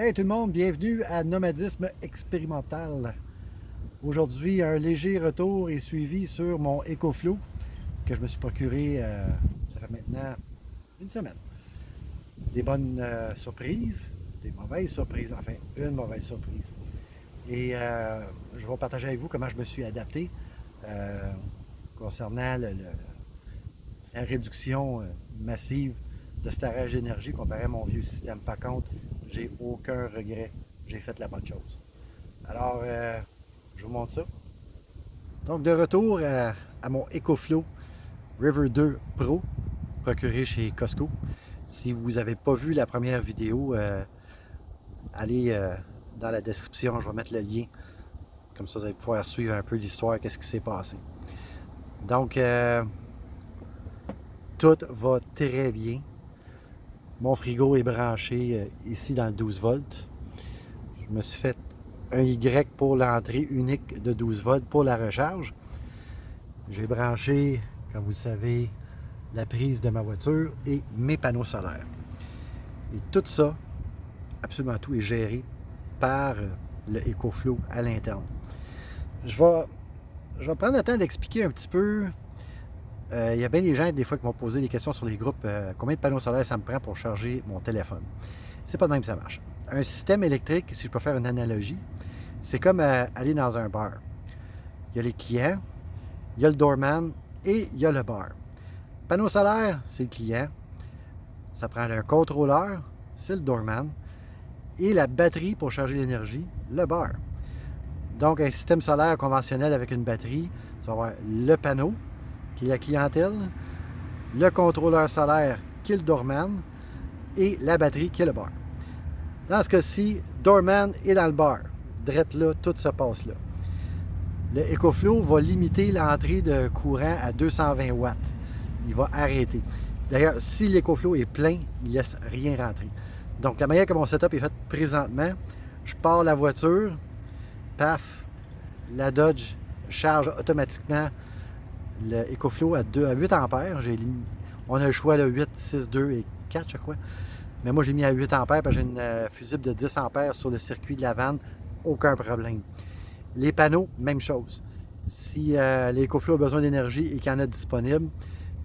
Hey tout le monde, bienvenue à Nomadisme expérimental. Aujourd'hui, un léger retour est suivi sur mon EcoFlow que je me suis procuré, ça fait maintenant une semaine. Des bonnes surprises, des mauvaises surprises, enfin une mauvaise surprise. Et je vais partager avec vous comment je me suis adapté euh, concernant la réduction massive de storage d'énergie comparé à mon vieux système. Par contre, j'ai aucun regret. J'ai fait la bonne chose. Alors, je vous montre ça. Donc, de retour à mon EcoFlow River 2 Pro, procuré chez Costco. Si vous n'avez pas vu la première vidéo, allez dans la description, je vais mettre le lien. Comme ça, vous allez pouvoir suivre un peu l'histoire, qu'est-ce qui s'est passé. Donc, tout va très bien. Mon frigo est branché ici dans le 12 volts. Je me suis fait un Y pour l'entrée unique de 12 volts pour la recharge. J'ai branché, comme vous le savez, la prise de ma voiture et mes panneaux solaires. Et tout ça, absolument tout, est géré par le EcoFlow à l'interne. Je vais prendre le temps d'expliquer un petit peu. Il y a bien des gens, des fois, qui vont poser des questions sur les groupes. Combien de panneaux solaires ça me prend pour charger mon téléphone? C'est pas de même que ça marche. Un système électrique, si je peux faire une analogie, c'est comme aller dans un bar. Il y a les clients, il y a le doorman et il y a le bar. Panneau solaire, c'est le client. Ça prend un contrôleur, c'est le doorman. Et la batterie pour charger l'énergie, le bar. Donc, un système solaire conventionnel avec une batterie, ça va avoir le panneau, qui est la clientèle, le contrôleur solaire, qui est le doorman, et la batterie, qui est le bar. Dans ce cas-ci, doorman est dans le bar. Drette là, tout se passe là. Le EcoFlow va limiter l'entrée de courant à 220 watts. Il va arrêter. D'ailleurs, si l'EcoFlow est plein, il ne laisse rien rentrer. Donc, la manière que mon setup est fait présentement, je pars la voiture, paf, la Dodge charge automatiquement le EcoFlow à 8 ampères. On a le choix de 8, 6, 2 et 4, je crois. Mais moi, j'ai mis à 8 ampères parce que j'ai une fusible de 10 ampères sur le circuit de la vanne. Aucun problème. Les panneaux, même chose. Si l'EcoFlow a besoin d'énergie et qu'il y en a disponible,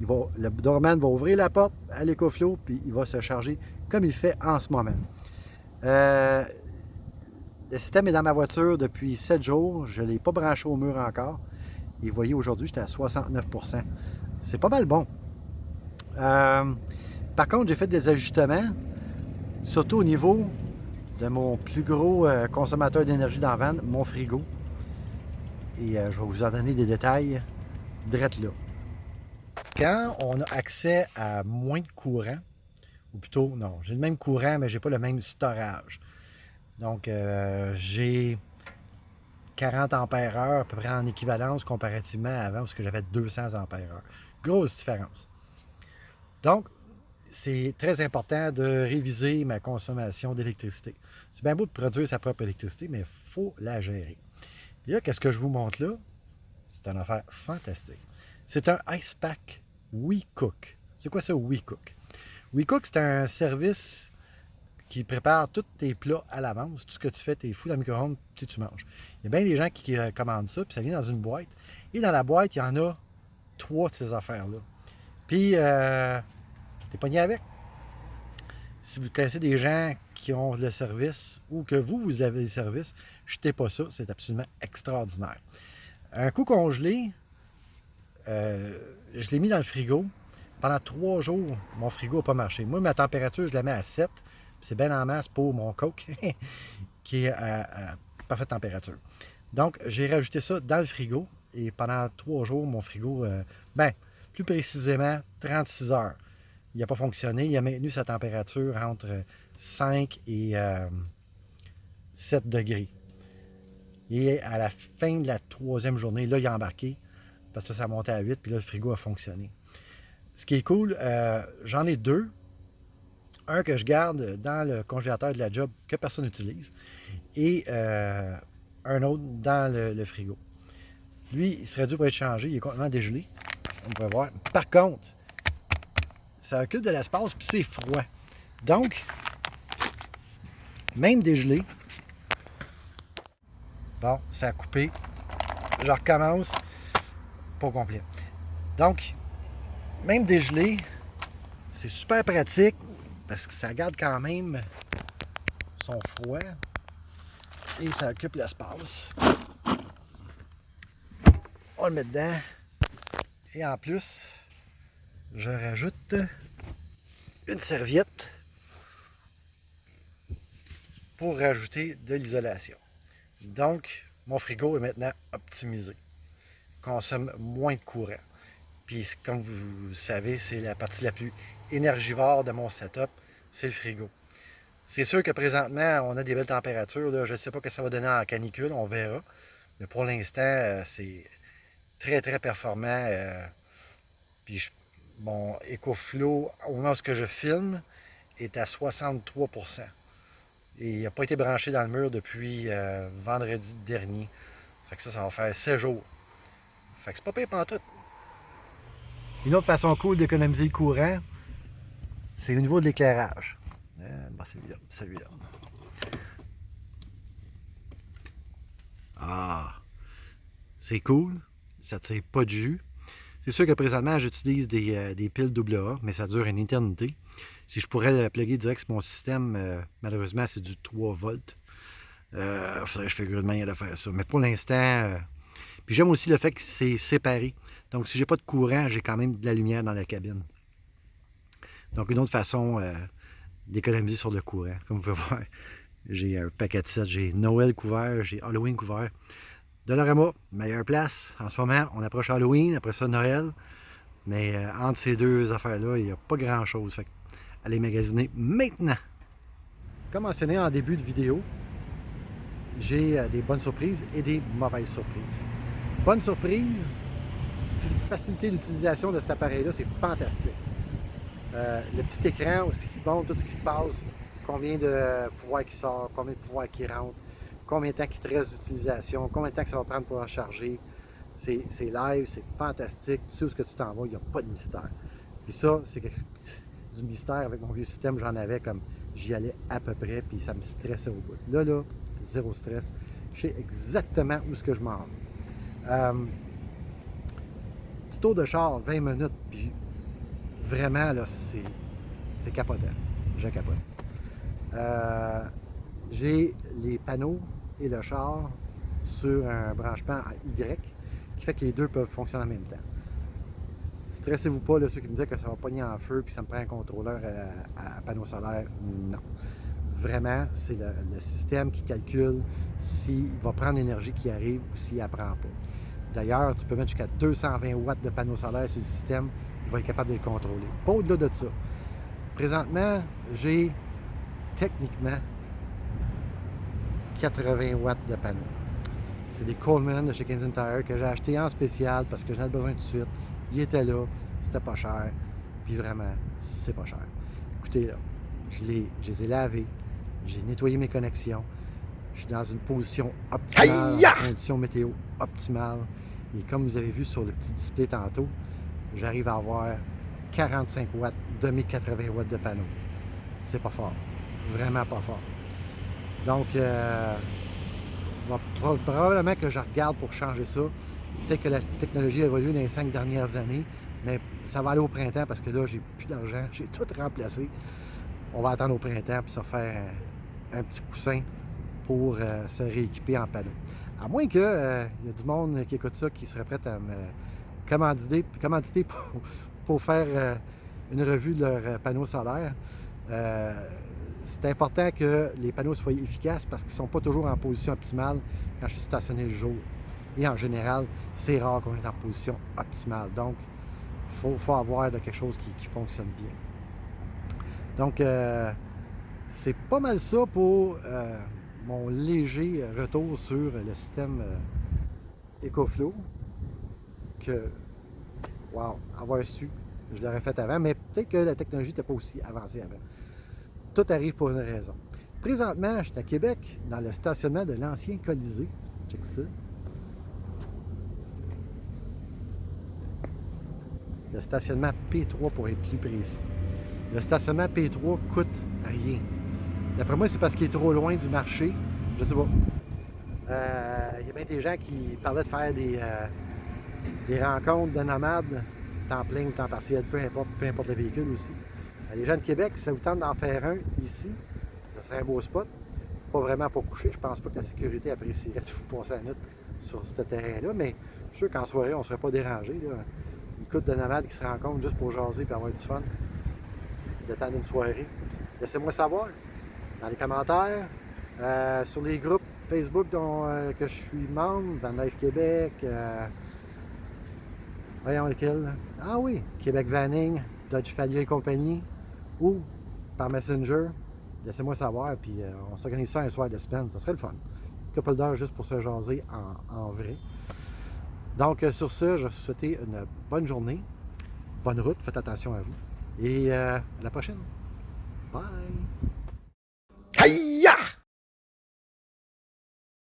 le doorman va ouvrir la porte à l'EcoFlow puis il va se charger comme il fait en ce moment. Le système est dans ma voiture depuis 7 jours. Je ne l'ai pas branché au mur encore. Et vous voyez, aujourd'hui, j'étais à 69%. C'est pas mal bon. Par contre, j'ai fait des ajustements, surtout au niveau de mon plus gros consommateur d'énergie dans la vanne, mon frigo. Et je vais vous en donner des détails direct là. Quand on a accès à moins de courant, ou plutôt, non, j'ai le même courant, mais je n'ai pas le même storage. Donc, j'ai 40 ampères-heure à peu près en équivalence comparativement à avant, parce que j'avais 200 ampères-heure. Grosse différence. Donc, c'est très important de réviser ma consommation d'électricité. C'est bien beau de produire sa propre électricité, mais il faut la gérer. Et là, qu'est-ce que je vous montre là? C'est une affaire fantastique. C'est un Ice Pack WeCook. C'est quoi ça, WeCook? WeCook, c'est un service qui prépare tous tes plats à l'avance. Tout ce que tu fais, tu es fou dans le micro-ondes, puis tu manges. Il y a bien des gens qui commandent ça, puis ça vient dans une boîte. Et dans la boîte, il y en a 3 de ces affaires-là. Puis, t'es pogné avec. Si vous connaissez des gens qui ont le service ou que vous avez le service, jetez pas ça, c'est absolument extraordinaire. Un coup congelé, je l'ai mis dans le frigo. Pendant 3 jours, mon frigo n'a pas marché. Moi, ma température, je la mets à 7. C'est bien en masse pour mon Coke, qui est à parfaite température. Donc, j'ai rajouté ça dans le frigo. Et pendant 3 jours, mon frigo, plus précisément, 36 heures. Il n'a pas fonctionné. Il a maintenu sa température entre 5 et 7 degrés. Et à la fin de la 3e journée, là, il a embarqué parce que ça montait à 8, puis là, le frigo a fonctionné. Ce qui est cool, j'en ai 2. Un que je garde dans le congélateur de la job que personne n'utilise et un autre dans le frigo. Lui, il serait dû pour être changé. Il est complètement dégelé. On pourrait voir. Par contre, ça occupe de l'espace puis c'est froid. Donc, même dégelé. Bon, ça a coupé. Je recommence. Pas au complet. Donc, même dégelé, c'est super pratique parce que ça garde quand même son froid et ça occupe l'espace. On le met dedans et en plus, je rajoute une serviette pour rajouter de l'isolation. Donc, mon frigo est maintenant optimisé. Consomme moins de courant. Puis, comme vous le savez, c'est la partie la plus énergivore de mon setup, c'est le frigo. C'est sûr que présentement, on a des belles températures. Là. Je ne sais pas ce que ça va donner en canicule, on verra. Mais pour l'instant, c'est très, très performant. Puis, mon EcoFlow, au moment où je filme, est à 63%. Et il n'a pas été branché dans le mur depuis vendredi dernier. Fait que ça va faire 7 jours. Fait que c'est pas pire pantoute. Une autre façon cool d'économiser le courant, c'est au niveau de l'éclairage. Celui-là. Ah, c'est cool. Ça ne tire pas de jus. C'est sûr que présentement, j'utilise des piles AA, mais ça dure une éternité. Si je pourrais le plugger direct sur mon système, malheureusement, c'est du 3 volts. Il faudrait que je figure de manière de faire ça. Mais pour l'instant, puis j'aime aussi le fait que c'est séparé. Donc, si j'ai pas de courant, j'ai quand même de la lumière dans la cabine. Donc, une autre façon d'économiser sur le courant. Comme vous pouvez voir, j'ai un paquet de sets. J'ai Noël couvert, j'ai Halloween couvert. Dollarama, meilleure place. En ce moment, on approche Halloween, après ça Noël. Mais entre ces deux affaires-là, il n'y a pas grand-chose. Fait que allez magasiner maintenant. Comme mentionné en début de vidéo, j'ai des bonnes surprises et des mauvaises surprises. Bonne surprise, facilité d'utilisation de cet appareil-là, c'est fantastique. Le petit écran aussi qui montre tout ce qui se passe, combien de pouvoir qui sort, combien de pouvoir qui rentre, combien de temps il te reste d'utilisation, combien de temps que ça va prendre pour recharger. C'est live, c'est fantastique. Tu sais où est-ce que tu t'en vas, il n'y a pas de mystère. Puis ça, c'est du mystère. Avec mon vieux système, j'en avais comme j'y allais à peu près, puis ça me stressait au bout. Là, zéro stress. Je sais exactement où est-ce que je m'en vais. Petit tour de char, 20 minutes, puis vraiment, là, c'est capotant. Je capote. J'ai les panneaux et le char sur un branchement à Y qui fait que les deux peuvent fonctionner en même temps. Stressez-vous pas, là, ceux qui me disaient que ça va pogner en feu puis ça me prend un contrôleur à panneau solaire. Non. Vraiment, c'est le système qui calcule s'il va prendre l'énergie qui arrive ou s'il ne prend pas. D'ailleurs, tu peux mettre jusqu'à 220 watts de panneau solaire sur le système, il va être capable de le contrôler. Pas au-delà de ça. Présentement, j'ai techniquement 80 watts de panneau. C'est des Coleman de chez Canadian Tire que j'ai acheté en spécial parce que j'en avais besoin tout de suite. Il était là, c'était pas cher, puis vraiment, c'est pas cher. Écoutez, là, je les ai lavés, j'ai nettoyé mes connexions, je suis dans une position optimale, une condition météo optimale. Et comme vous avez vu sur le petit display tantôt, j'arrive à avoir 45 watts de mes 80 watts de panneau. C'est pas fort, vraiment pas fort. Donc, probablement que je regarde pour changer ça. Peut-être que la technologie a évolué dans les 5 dernières années, mais ça va aller au printemps parce que là, j'ai plus d'argent, j'ai tout remplacé. On va attendre au printemps pour se faire un petit coussin pour se rééquiper en panneau. À moins qu'il y a du monde qui écoute ça qui serait prêt à me commanditer pour faire une revue de leurs panneaux solaires. C'est important que les panneaux soient efficaces parce qu'ils ne sont pas toujours en position optimale quand je suis stationné le jour. Et en général, c'est rare qu'on est en position optimale. Donc, il faut avoir quelque chose qui fonctionne bien. Donc, c'est pas mal ça pour mon léger retour sur le système EcoFlow. Que, wow, avoir su, je l'aurais fait avant, mais peut-être que la technologie n'était pas aussi avancée avant. Tout arrive pour une raison. Présentement, je suis à Québec, dans le stationnement de l'ancien Colisée. Check ça. Le stationnement P3 pour être plus précis. Le stationnement P3 coûte rien. D'après moi, c'est parce qu'il est trop loin du marché. Je sais pas. Il y a bien des gens qui parlaient de faire des rencontres de nomades, temps plein ou temps partiel, peu importe le véhicule aussi. Les gens de Québec, si ça vous tente d'en faire un ici, ça serait un beau spot. Pas vraiment pour coucher. Je pense pas que la sécurité apprécierait si vous passez la nuit sur ce terrain-là, mais je suis sûr qu'en soirée, on ne serait pas dérangé. Là. Une couple de nomades qui se rencontrent juste pour jaser et avoir du fun le temps d'une soirée. Laissez-moi savoir dans les commentaires, sur les groupes Facebook que je suis membre, Van Life Québec, voyons lequel. Ah oui, Québec Vanning, Dodge Falia et compagnie, ou par Messenger. Laissez-moi savoir, puis on s'organise ça un soir de semaine. Ça serait le fun. Une couple d'heures juste pour se jaser en vrai. Donc, sur ce, je vais vous souhaiter une bonne journée, bonne route, faites attention à vous, et à la prochaine. Bye! Aïe!